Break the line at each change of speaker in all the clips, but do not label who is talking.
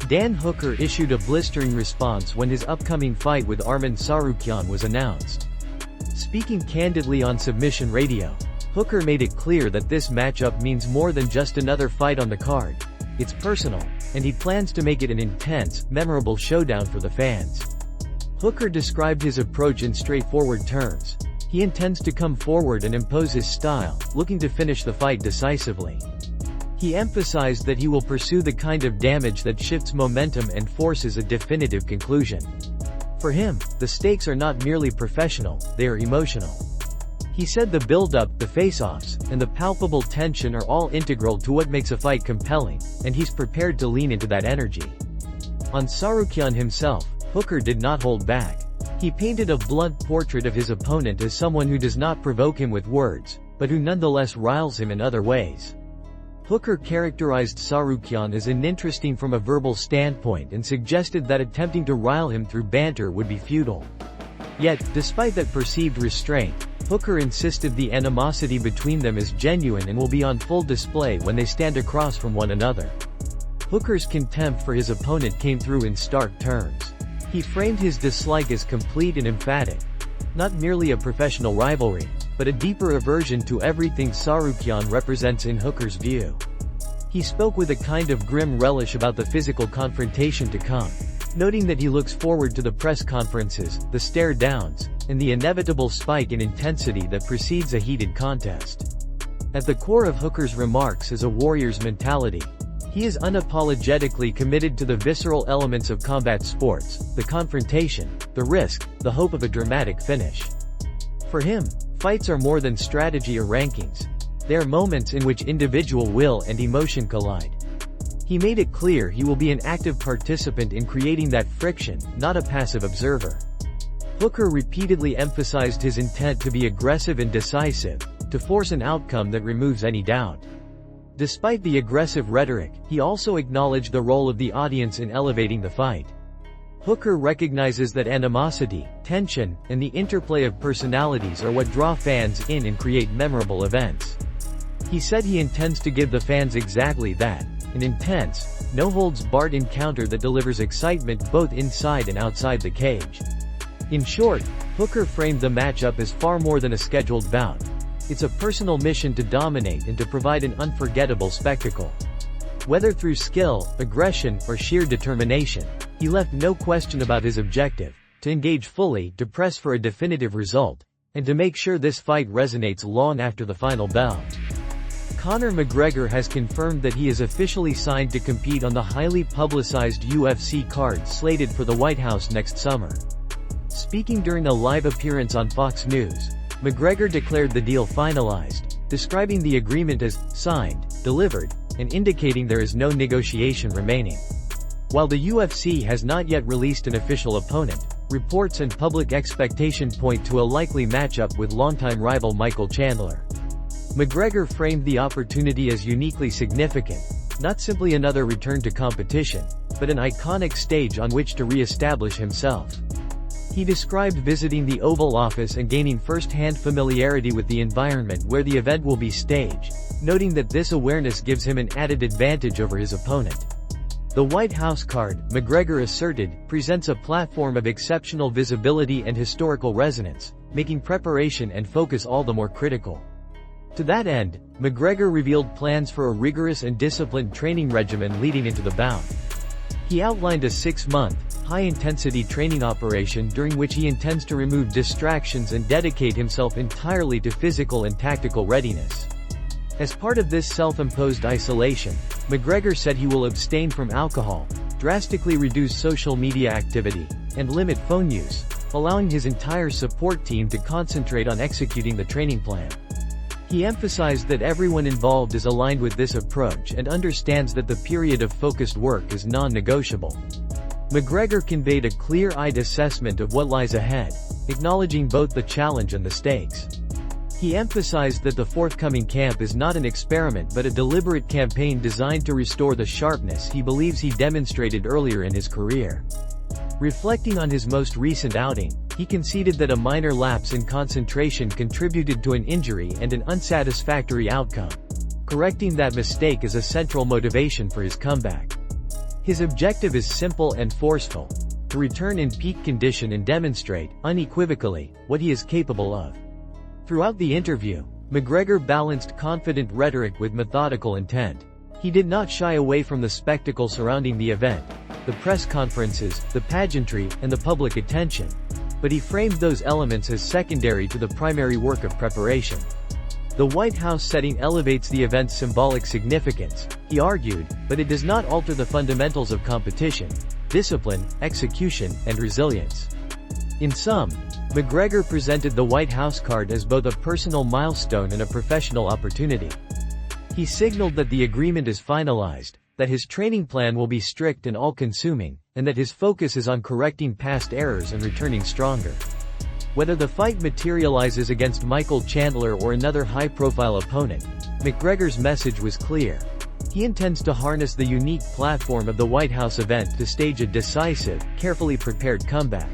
Dan Hooker issued a blistering response when his upcoming fight with Arman Tsarukyan was announced. Speaking candidly on Submission Radio, Hooker made it clear that this matchup means more than just another fight on the card. It's personal, and he plans to make it an intense, memorable showdown for the fans. Hooker described his approach in straightforward terms. He intends to come forward and impose his style, looking to finish the fight decisively. He emphasized that he will pursue the kind of damage that shifts momentum and forces a definitive conclusion. For him, the stakes are not merely professional, they are emotional. He said the build-up, the face-offs, and the palpable tension are all integral to what makes a fight compelling, and he's prepared to lean into that energy. On Tsarukyan himself, Hooker did not hold back. He painted a blunt portrait of his opponent as someone who does not provoke him with words, but who nonetheless riles him in other ways. Hooker characterized Tsarukyan as uninteresting from a verbal standpoint and suggested that attempting to rile him through banter would be futile. Yet, despite that perceived restraint, Hooker insisted the animosity between them is genuine and will be on full display when they stand across from one another. Hooker's contempt for his opponent came through in stark terms. He framed his dislike as complete and emphatic. Not merely a professional rivalry, but a deeper aversion to everything Tsarukyan represents in Hooker's view. He spoke with a kind of grim relish about the physical confrontation to come, noting that he looks forward to the press conferences, the stare-downs, and the inevitable spike in intensity that precedes a heated contest. At the core of Hooker's remarks is a warrior's mentality. He is unapologetically committed to the visceral elements of combat sports, the confrontation, the risk, the hope of a dramatic finish. For him, fights are more than strategy or rankings. They are moments in which individual will and emotion collide. He made it clear he will be an active participant in creating that friction, not a passive observer. Hooker repeatedly emphasized his intent to be aggressive and decisive, to force an outcome that removes any doubt. Despite the aggressive rhetoric, he also acknowledged the role of the audience in elevating the fight. Hooker recognizes that animosity, tension, and the interplay of personalities are what draw fans in and create memorable events. He said he intends to give the fans exactly that, an intense, no-holds-barred encounter that delivers excitement both inside and outside the cage. In short, Hooker framed the matchup as far more than a scheduled bout. It's a personal mission to dominate and to provide an unforgettable spectacle. Whether through skill, aggression, or sheer determination, he left no question about his objective: to engage fully, to press for a definitive result, and to make sure this fight resonates long after the final bell. Conor McGregor has confirmed that he is officially signed to compete on the highly publicized UFC card slated for the White House next summer. Speaking during a live appearance on Fox News, McGregor declared the deal finalized, describing the agreement as signed, delivered, and indicating there is no negotiation remaining. While the UFC has not yet released an official opponent, reports and public expectation point to a likely matchup with longtime rival Michael Chandler. McGregor framed the opportunity as uniquely significant, not simply another return to competition, but an iconic stage on which to re-establish himself. He described visiting the Oval Office and gaining first-hand familiarity with the environment where the event will be staged, noting that this awareness gives him an added advantage over his opponent. The White House card, McGregor asserted, presents a platform of exceptional visibility and historical resonance, making preparation and focus all the more critical. To that end, McGregor revealed plans for a rigorous and disciplined training regimen leading into the bout. He outlined a 6-month, high-intensity training operation during which he intends to remove distractions and dedicate himself entirely to physical and tactical readiness. As part of this self-imposed isolation, McGregor said he will abstain from alcohol, drastically reduce social media activity, and limit phone use, allowing his entire support team to concentrate on executing the training plan. He emphasized that everyone involved is aligned with this approach and understands that the period of focused work is non-negotiable. McGregor conveyed a clear-eyed assessment of what lies ahead, acknowledging both the challenge and the stakes. He emphasized that the forthcoming camp is not an experiment but a deliberate campaign designed to restore the sharpness he believes he demonstrated earlier in his career. Reflecting on his most recent outing, he conceded that a minor lapse in concentration contributed to an injury and an unsatisfactory outcome. Correcting that mistake is a central motivation for his comeback. His objective is simple and forceful: to return in peak condition and demonstrate, unequivocally, what he is capable of. Throughout the interview, McGregor balanced confident rhetoric with methodical intent. He did not shy away from the spectacle surrounding the event, the press conferences, the pageantry, and the public attention, but he framed those elements as secondary to the primary work of preparation. The White House setting elevates the event's symbolic significance, he argued, but it does not alter the fundamentals of competition: discipline, execution, and resilience. In sum, McGregor presented the White House card as both a personal milestone and a professional opportunity. He signaled that the agreement is finalized, that his training plan will be strict and all-consuming, and that his focus is on correcting past errors and returning stronger. Whether the fight materializes against Michael Chandler or another high-profile opponent, McGregor's message was clear. He intends to harness the unique platform of the White House event to stage a decisive, carefully prepared comeback.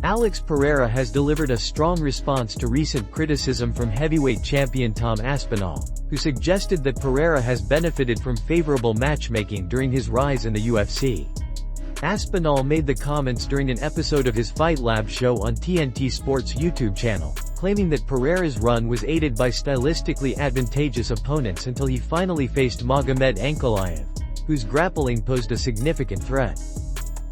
Alex Pereira has delivered a strong response to recent criticism from heavyweight champion Tom Aspinall, who suggested that Pereira has benefited from favorable matchmaking during his rise in the UFC. Aspinall made the comments during an episode of his Fight Lab show on TNT Sports YouTube channel, claiming that Pereira's run was aided by stylistically advantageous opponents until he finally faced Magomed Ankalaev, whose grappling posed a significant threat.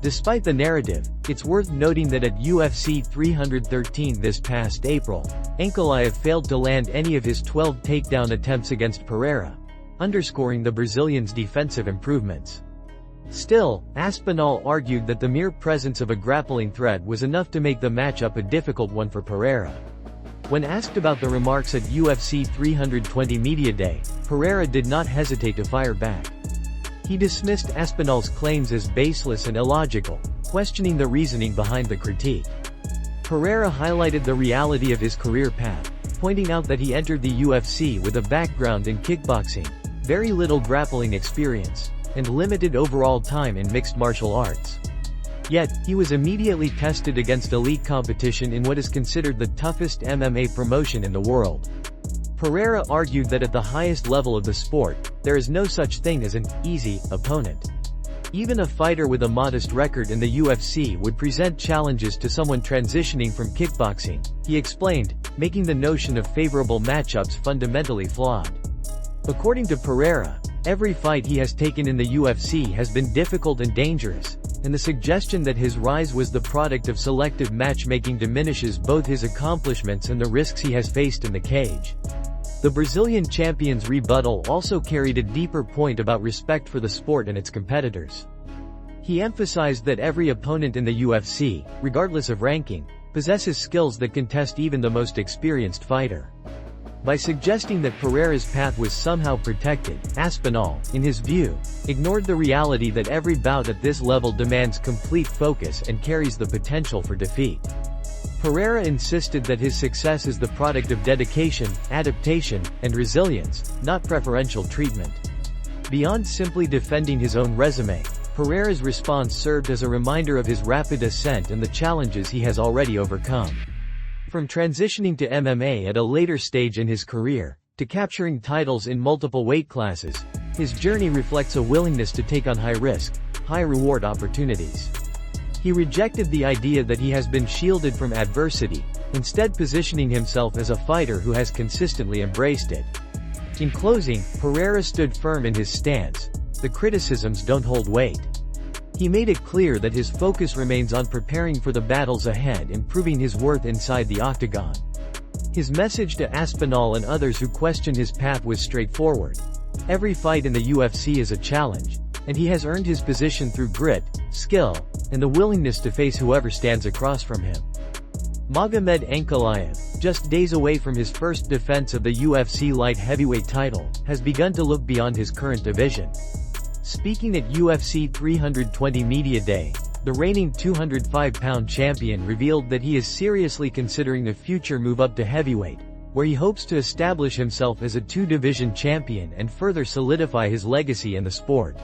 Despite the narrative, it's worth noting that at UFC 313 this past April, Ankalaev failed to land any of his 12 takedown attempts against Pereira, underscoring the Brazilian's defensive improvements. Still, Aspinall argued that the mere presence of a grappling threat was enough to make the matchup a difficult one for Pereira. When asked about the remarks at UFC 320 Media Day, Pereira did not hesitate to fire back. He dismissed Aspinall's claims as baseless and illogical, questioning the reasoning behind the critique. Pereira highlighted the reality of his career path, pointing out that he entered the UFC with a background in kickboxing, very little grappling experience, and limited overall time in mixed martial arts. Yet, he was immediately tested against elite competition in what is considered the toughest MMA promotion in the world. Pereira argued that at the highest level of the sport, there is no such thing as an easy opponent. Even a fighter with a modest record in the UFC would present challenges to someone transitioning from kickboxing, he explained, making the notion of favorable matchups fundamentally flawed. According to Pereira, every fight he has taken in the UFC has been difficult and dangerous, and the suggestion that his rise was the product of selective matchmaking diminishes both his accomplishments and the risks he has faced in the cage. The Brazilian champion's rebuttal also carried a deeper point about respect for the sport and its competitors. He emphasized that every opponent in the UFC, regardless of ranking, possesses skills that can test even the most experienced fighter. By suggesting that Pereira's path was somehow protected, Aspinall, in his view, ignored the reality that every bout at this level demands complete focus and carries the potential for defeat. Pereira insisted that his success is the product of dedication, adaptation, and resilience, not preferential treatment. Beyond simply defending his own resume, Pereira's response served as a reminder of his rapid ascent and the challenges he has already overcome. From transitioning to MMA at a later stage in his career, to capturing titles in multiple weight classes, his journey reflects a willingness to take on high-risk, high-reward opportunities. He rejected the idea that he has been shielded from adversity, instead positioning himself as a fighter who has consistently embraced it. In closing, Pereira stood firm in his stance: the criticisms don't hold weight. He made it clear that his focus remains on preparing for the battles ahead and proving his worth inside the octagon. His message to Aspinall and others who questioned his path was straightforward: every fight in the UFC is a challenge, and he has earned his position through grit, skill, and the willingness to face whoever stands across from him. Magomed Ankalaev, just days away from his first defense of the UFC light heavyweight title, has begun to look beyond his current division. Speaking at UFC 320 Media Day, the reigning 205-pound champion revealed that he is seriously considering a future move up to heavyweight, where he hopes to establish himself as a two-division champion and further solidify his legacy in the sport.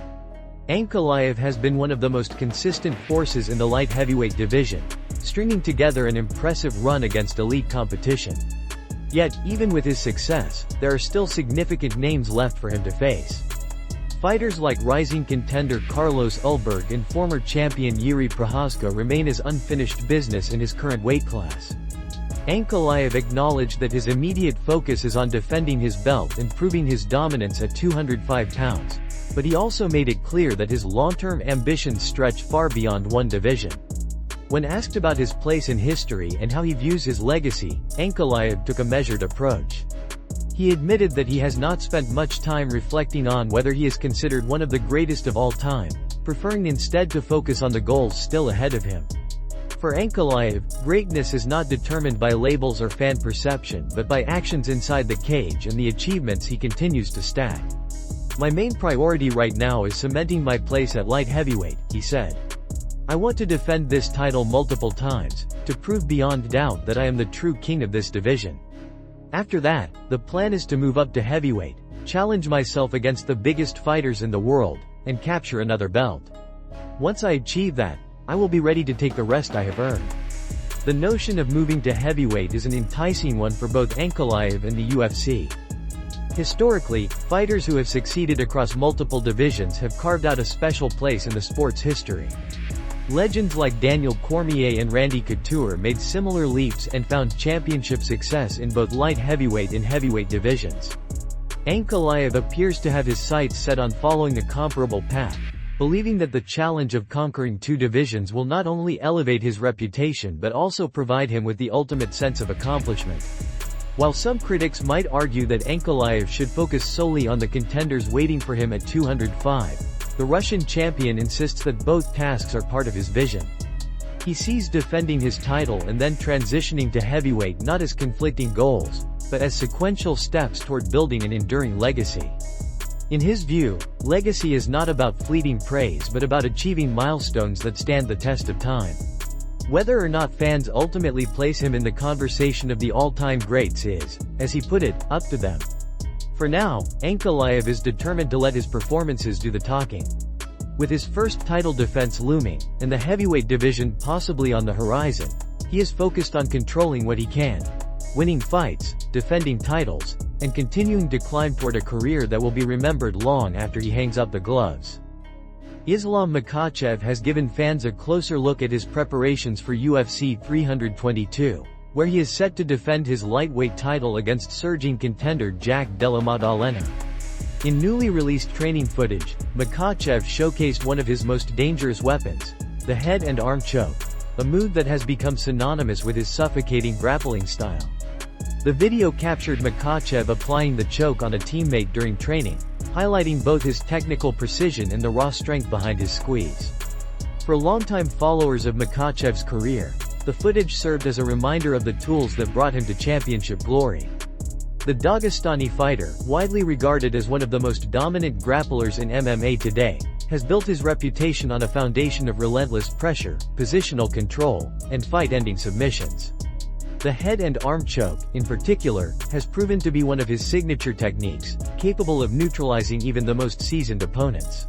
Ankalaev has been one of the most consistent forces in the light heavyweight division, stringing together an impressive run against elite competition. Yet, even with his success, there are still significant names left for him to face. fighters like rising contender Carlos Ulberg and former champion Yuri Prochazka remain as unfinished business in his current weight class. Ankalaev acknowledged that his immediate focus is on defending his belt and proving his dominance at 205 pounds, but he also made it clear that his long-term ambitions stretch far beyond one division. When asked about his place in history and how he views his legacy, Ankalaev took a measured approach. He admitted that he has not spent much time reflecting on whether he is considered one of the greatest of all time, preferring instead to focus on the goals still ahead of him. For Ankalaev, greatness is not determined by labels or fan perception but by actions inside the cage and the achievements he continues to stack. "My main priority right now is cementing my place at light heavyweight," he said. "I want to defend this title multiple times, to prove beyond doubt that I am the true king of this division. After that, the plan is to move up to heavyweight, challenge myself against the biggest fighters in the world, and capture another belt. Once I achieve that, I will be ready to take the rest I have earned." The notion of moving to heavyweight is an enticing one for both Ankalaev and the UFC. Historically, fighters who have succeeded across multiple divisions have carved out a special place in the sport's history. Legends like Daniel Cormier and Randy Couture made similar leaps and found championship success in both light heavyweight and heavyweight divisions. Ankalaev appears to have his sights set on following a comparable path, believing that the challenge of conquering two divisions will not only elevate his reputation but also provide him with the ultimate sense of accomplishment. While some critics might argue that Ankalaev should focus solely on the contenders waiting for him at 205, the Russian champion insists that both tasks are part of his vision. He sees defending his title and then transitioning to heavyweight not as conflicting goals, but as sequential steps toward building an enduring legacy. In his view, legacy is not about fleeting praise but about achieving milestones that stand the test of time. Whether or not fans ultimately place him in the conversation of the all-time greats is, as he put it, up to them. For now, Ankalaev is determined to let his performances do the talking. With his first title defense looming, and the heavyweight division possibly on the horizon, he is focused on controlling what he can, winning fights, defending titles, and continuing to climb toward a career that will be remembered long after he hangs up the gloves. Islam Makhachev has given fans a closer look at his preparations for UFC 322, where he is set to defend his lightweight title against surging contender Jack Della Maddalena. In newly released training footage, Makhachev showcased one of his most dangerous weapons, the head and arm choke, a move that has become synonymous with his suffocating grappling style. The video captured Makhachev applying the choke on a teammate during training, highlighting both his technical precision and the raw strength behind his squeeze. For longtime followers of Makhachev's career, the footage served as a reminder of the tools that brought him to championship glory. The Dagestani fighter, widely regarded as one of the most dominant grapplers in MMA today, has built his reputation on a foundation of relentless pressure, positional control, and fight-ending submissions. The head and arm choke, in particular, has proven to be one of his signature techniques, capable of neutralizing even the most seasoned opponents.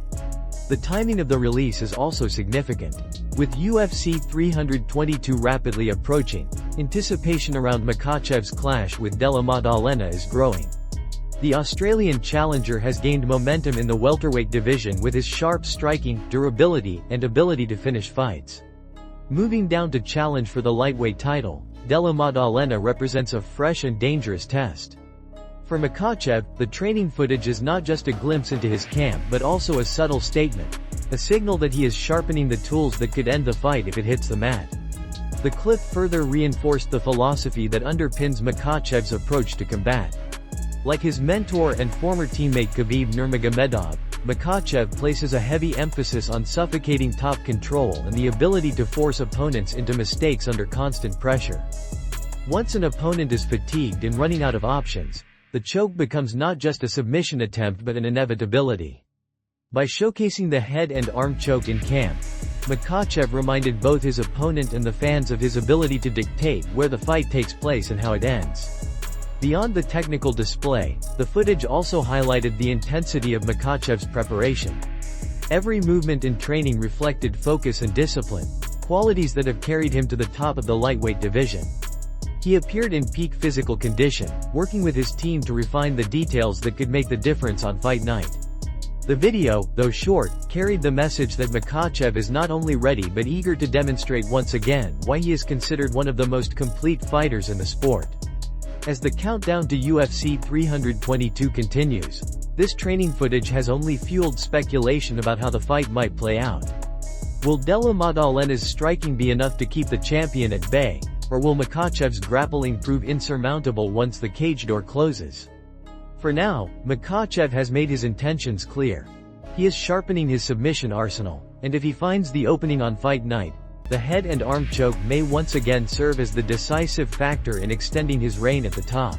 The timing of the release is also significant. With UFC 322 rapidly approaching, anticipation around Makhachev's clash with Della Maddalena is growing. The Australian challenger has gained momentum in the welterweight division with his sharp striking, durability, and ability to finish fights. Moving down to challenge for the lightweight title, Della Maddalena represents a fresh and dangerous test. For Makhachev, the training footage is not just a glimpse into his camp but also a subtle statement, a signal that he is sharpening the tools that could end the fight if it hits the mat. The clip further reinforced the philosophy that underpins Makhachev's approach to combat. Like his mentor and former teammate Khabib Nurmagomedov, Makhachev places a heavy emphasis on suffocating top control and the ability to force opponents into mistakes under constant pressure. Once an opponent is fatigued and running out of options, the choke becomes not just a submission attempt but an inevitability. By showcasing the head and arm choke in camp, Makhachev reminded both his opponent and the fans of his ability to dictate where the fight takes place and how it ends. Beyond the technical display, the footage also highlighted the intensity of Makhachev's preparation. Every movement in training reflected focus and discipline, qualities that have carried him to the top of the lightweight division. He appeared in peak physical condition, working with his team to refine the details that could make the difference on fight night. The video, though short, carried the message that Makhachev is not only ready but eager to demonstrate once again why he is considered one of the most complete fighters in the sport. As the countdown to UFC 322 continues, this training footage has only fueled speculation about how the fight might play out. Will Della Maddalena's striking be enough to keep the champion at bay, or will Makhachev's grappling prove insurmountable once the cage door closes? For now, Makhachev has made his intentions clear. He is sharpening his submission arsenal, and if he finds the opening on fight night, the head and arm choke may once again serve as the decisive factor in extending his reign at the top.